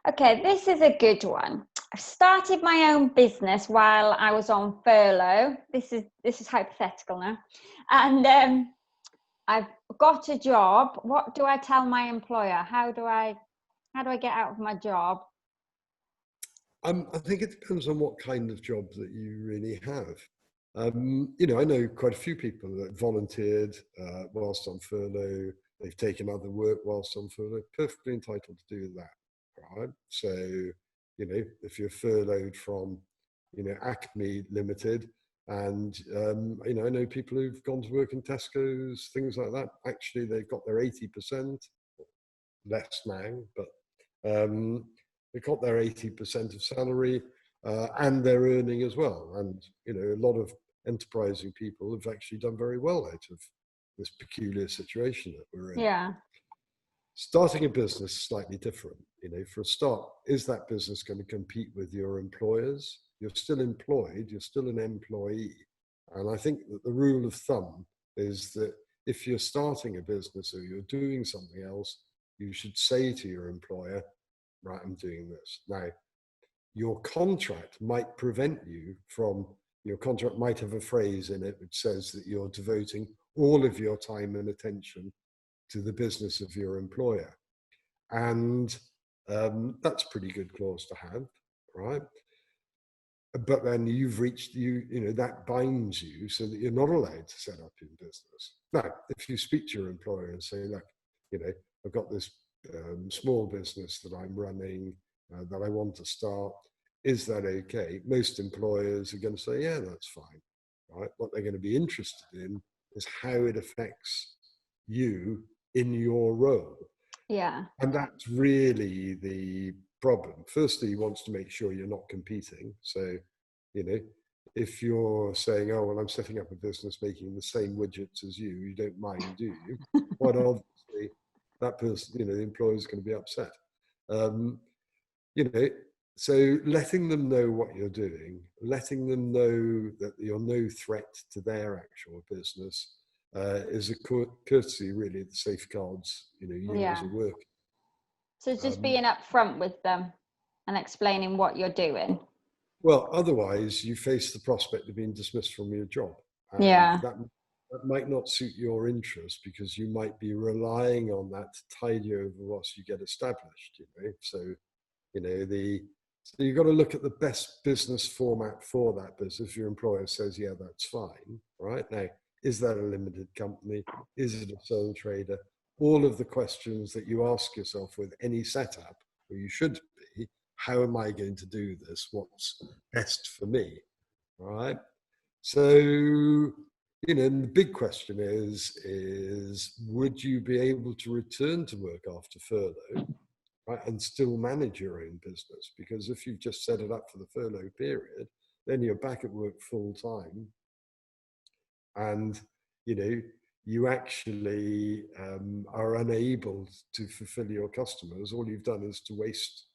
Okay, this is a good one. I started my own business while I was on furlough. This is hypothetical now, and I've got a job. What do I tell my employer? How do I get out of my job? I think it depends on what kind of job that you really have. I know quite a few people that volunteered whilst on furlough. They've taken other work whilst on furlough. Perfectly entitled to do that, right? So, if you're furloughed from, Acme Limited, and I know people who've gone to work in Tesco's, things like that. Actually, they've got their 80%, less now, but they got their 80% of salary, and they're earning as well. And, a lot of enterprising people have actually done very well out of this peculiar situation that we're in. Yeah. Starting a business is slightly different. For a start, is that business going to compete with your employers? You're still employed, you're still an employee. And I think that the rule of thumb is that if you're starting a business or you're doing something else, you should say to your employer, right, I'm doing this. Now, your contract might prevent you from, your contract might have a phrase in it which says that you're devoting all of your time and attention to the business of your employer. And that's a pretty good clause to have, right? But then you've reached, that binds you so that you're not allowed to set up your business. Now, if you speak to your employer and say, look, I've got this small business that I'm running that I want to start, is that okay? Most employers are going to say, yeah, that's fine, right? What they're going to be interested in is how it affects you in your role. Yeah. And that's really the problem. Firstly, he wants to make sure you're not competing. So, if you're saying, oh, well, I'm setting up a business making the same widgets as you don't mind, do you? Quite obviously, that person, the employer is going to be upset. So letting them know what you're doing, letting them know that you're no threat to their actual business is a courtesy, really, that safeguards, you as a worker. So just being upfront with them and explaining what you're doing. Well, otherwise you face the prospect of being dismissed from your job. And Yeah. that might not suit your interest because you might be relying on that to tide you over once you get established, So, so you've got to look at the best business format for that business. If your employer says, yeah, that's fine, right? Now, is that a limited company? Is it a sole trader? All of the questions that you ask yourself with any setup, or you should be, how am I going to do this? What's best for me, right? So, the big question is would you be able to return to work after furlough, right, and still manage your own business? Because if you've just set it up for the furlough period, then you're back at work full time, and you actually are unable to fulfill your customers. All you've done is to waste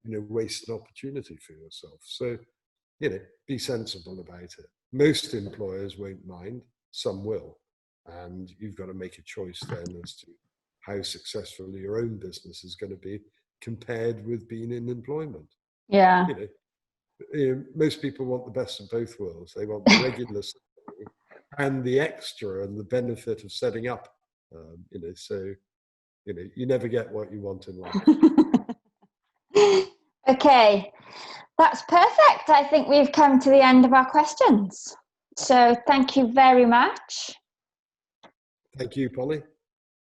an opportunity for yourself. So, be sensible about it. Most employers won't mind, some will, and you've got to make a choice then as to how successful your own business is going to be compared with being in employment. Yeah. Most people want the best of both worlds. They want the regular salary and the extra and the benefit of setting up. So you never get what you want in life. Okay, that's perfect. I think we've come to the end of our questions. So thank you very much. Thank you, Polly.